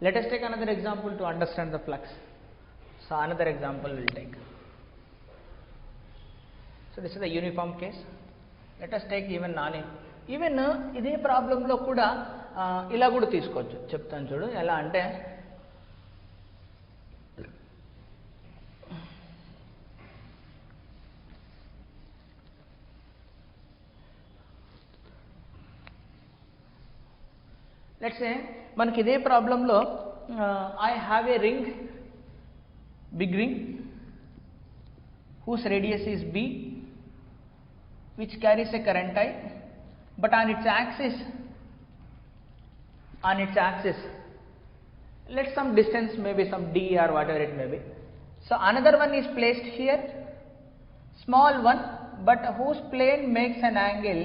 Let us take another example to understand the flux. So another example we will take. So this is the uniform case. Let us take even even ఇదే ప్రాబ్లంలో కూడా ఇలా కూడా తీసుకోవచ్చు. చెప్తాను చూడు ఎలా అంటే let's say మనకి ఇదే ప్రాబ్లంలో I have a ring, big ring whose radius is b, which carries a current I, but on its axis let some distance, maybe some d or whatever it may be. So another one is placed here, small one, but whose plane makes an angle.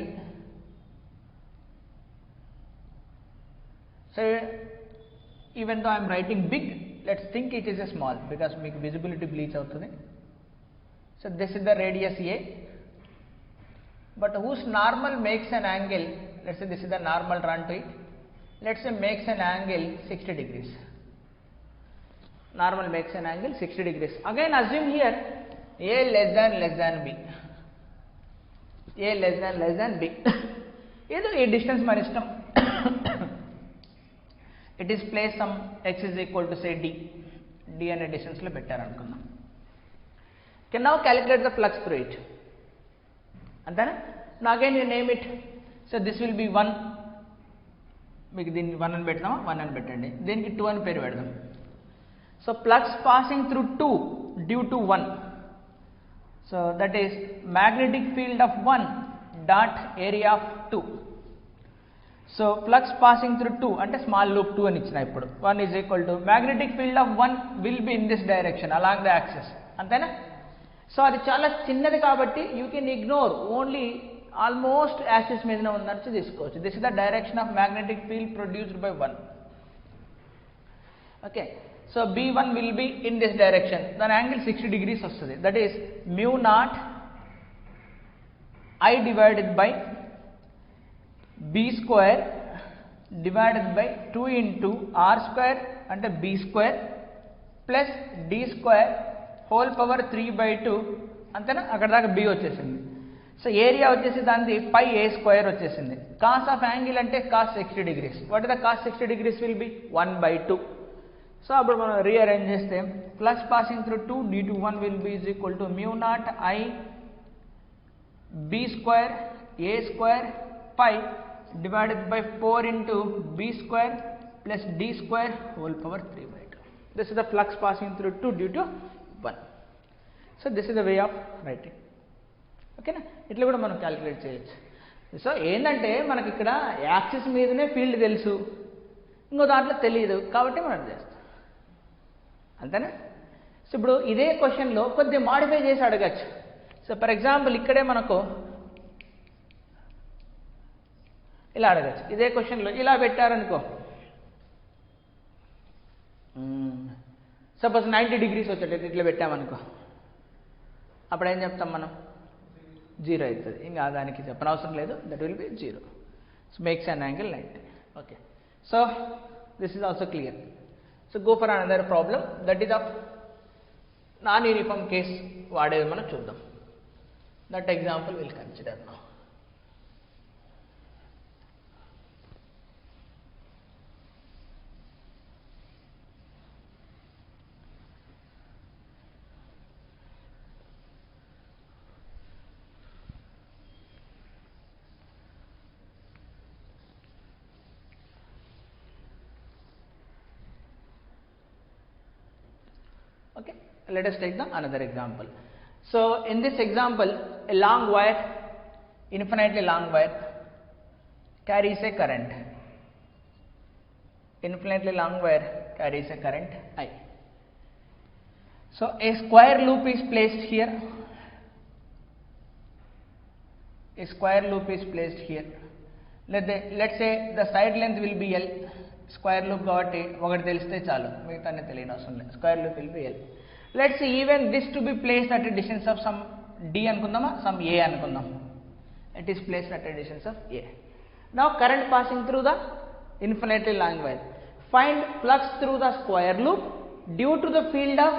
So even though I am writing big, let's think it is a small because make visibility bleach outundi. So this is the radius a, but whose normal makes an angle, let's say this is the normal run to it, let's say makes an angle 60 degrees. Normal makes an angle 60 degrees. Again assume here a less than b, a less than b. Either a distance మన ఇష్టం. It is placed some x is equal to say d అనే distance లో పెట్టారు అనుకుందాం. Can now calculate the flux through it. అంతేనా? Now again you name it. So this will be 1. మీకు దీన్ని 1 అని పెడతామా? 1 అని పెట్టండి. దీనికి 2 అని పేరు పెడదాం. So flux passing through 2 due to 1. So that is magnetic field of 1 dot area of 2. So flux passing through 2 అంటే small loop 2 అని ఇచ్చిన ఇప్పుడు 1 is equal to magnetic field of 1 will be in this direction along the axis. అంతేనా? So అది చాలా చిన్నది కాబట్టి you can ignore only almost axis మీదనే ఉందని తీసుకోవచ్చు. This is the direction of magnetic field produced by 1. Okay, so B1 will be in this direction, then angle 60 degrees వస్తుంది. That is mu naught I divided by b square divided by 2 into r square అంటే b square plus d square whole power 3 by 2 అంతేనా? అక్కడ దాకా b వచ్చేసింది. So area వచ్చేసి దానిది pi a square వచ్చేసింది. cos of angle అంటే cos 60 degrees. what is the cos 60 degrees will be 1 by 2. So అప్పుడు మనం రీఅరేంజ్ చేస్తే flux passing through 2 d to 1 will be is equal to mu naught I b square a square pi divided by 4 into b square plus d square whole power 3 by 2. This is the flux passing through 2 due to 1. So this is the way of writing. Okay na? ఇట్లా కూడా మనం calculate చేయొచ్చు. So ఏంటంటే మనకి ఇక్కడ axis మీదనే field తెలుసు, ఇంకో దాంట్లో తెలియదు కాబట్టి మనం చేస్తాం. అంతేనా? సో ఇప్పుడు ఇదే క్వశ్చన్లో కొద్దిగా మాడిఫై చేసి అడగచ్చు. సో ఫర్ ఎగ్జాంపుల్ ఇక్కడే మనకు ఇలా అడగచ్చు. ఇదే క్వశ్చన్లో ఇలా పెట్టారనుకో, సపోజ్ 90 degrees వచ్చేటట్టు ఇట్లా పెట్టామనుకో, అప్పుడు ఏం చెప్తాం మనం? 0 అవుతుంది. ఇంకా దానికి చెప్పనవసరం లేదు, that will be 0. So makes an angle 90. Okay, so this is also clear. So go for another problem, that is of non uniform case వాడేది మనం చూద్దాం. That example will consider now. Okay, let us take the another example. So in this example, a long wire, infinitely long wire, carries a current. Infinitely long wire carries a current I. So a square loop is placed here. A square loop is placed here. Let's say the side length will be L. Square loop కాబట్టి ఒకటి తెలిస్తే చాలు, మిగతా తెలియని అవసరం లేదు. Square loop will be L. Let's even this to be placed at a distance of some D అనుకుందామా, some A అనుకుందాం. It is placed at a distance of A. Now current passing through the infinitely long wire. find flux through the square loop due to the field of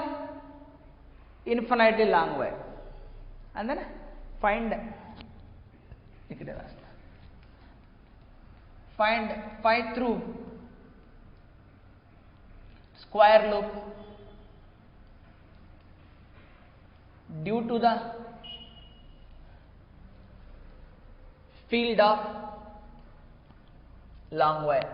infinitely long wire. And then find phi through square loop due to the field of long wire.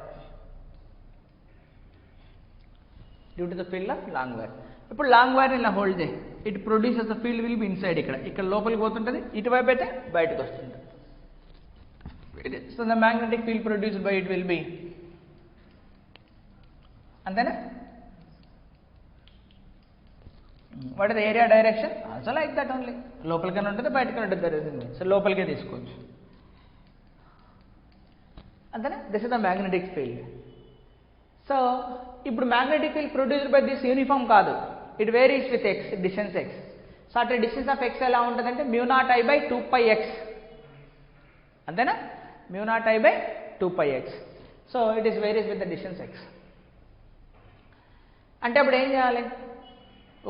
Due to the field of long wire. ఇప్పుడు long wire ఇలా hold చేయి, it produces the field will be inside, ఇక్కడ లోపలికి పోతుంటుంది, ఇటువైపు అయితే బయటకు వస్తుంది. So the magnetic field produced by it will be, అంతేనా? What is the area direction also like that only, లోపలికైనా ఉంటుంది బయటకైనా ఉంటుంది జరుగుతుంది. సో లోపలికే తీసుకోవచ్చు, అంతేనా? This is the magnetic field. So ఇప్పుడు magnetic field produced by this uniform కాదు, it varies with x, distance X. So అట్లా డిస్టెన్స్ ఆఫ్ ఎక్స్ ఎలా ఉంటుందంటే μ0I/2πx, అంతేనా? μ0I/2πx. So it is varies with the distance X. అంటే అప్పుడు ఏం చేయాలి,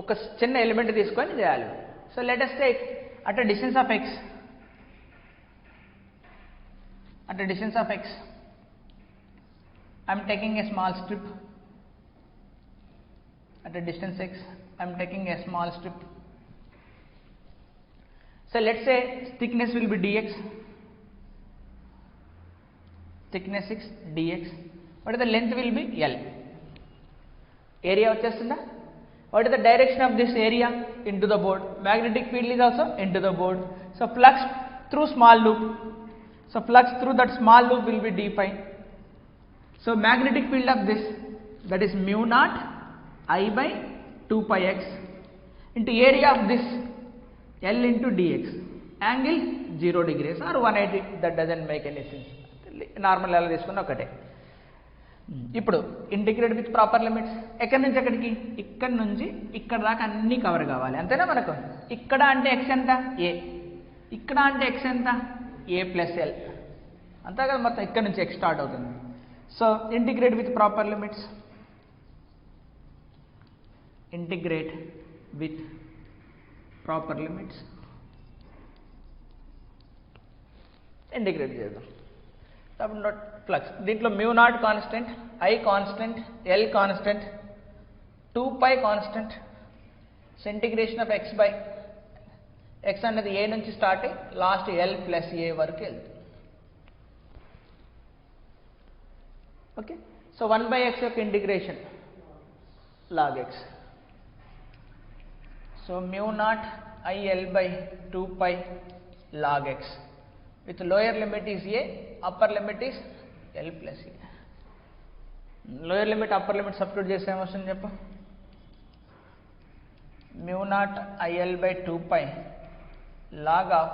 ఒక చిన్న ఎలిమెంట్ తీసుకొని చేయాలి. So let us take at a distance of x, at a distance of x I am taking a small strip. At a distance x I am taking a small strip. So let's say thickness will be dx, thickness is dx. What is the length will be L. Area వచ్చేస్తుందా? What is the direction of this area? Into the board. Magnetic field is also into the board. So flux through small loop. So flux through that small loop will be d phi. So magnetic field of this, that is μ0I/2πx into area of this L into dx. Angle 0 degrees or 180, that doesn't make any sense. Normal ఎలా తీసుకున్నా ఒకటే. ఇప్పుడు integrate with proper limits. ఎక్కడి నుంచి ఎక్కడికి? ఇక్కడ నుంచి ఇక్కడ దాకా అన్నీ కవర్ కావాలి, అంతేనా? మనకు ఇక్కడ అంటే x ఎంత? a. ఇక్కడ అంటే x ఎంత? a + l. అంతే కదా, మొత్తం ఇక్కడ నుంచి x స్టార్ట్ అవుతుంది. So integrate with proper limits, integrate with proper limits, integrate చేద్దాం. అప్పుడు నాట్ ఫ్లక్స్, దీంట్లో μ0 constant, I constant, L constant, 2π constant. So integration of x అనేది a నుంచి స్టార్ట్ అయ్యి లాస్ట్ L + a వరకు వెళ్తుంది. ఓకే, సో 1/x యొక్క integration log x. So μ0IL/2π log x with lower limit is a, upper limit is L + a. Lower limit upper limit substitute చేస్తే ఏమొస్తుంది చెప్పు? μ0IL/2π log of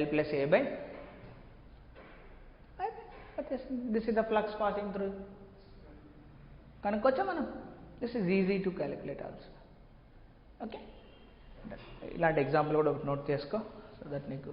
L + a by, this is the flux passing through. కనుక్కోవచ్చా మనం? This is easy to calculate also. Okay, ఇలాంటి example కూడా note చేసుకో, so that నీకు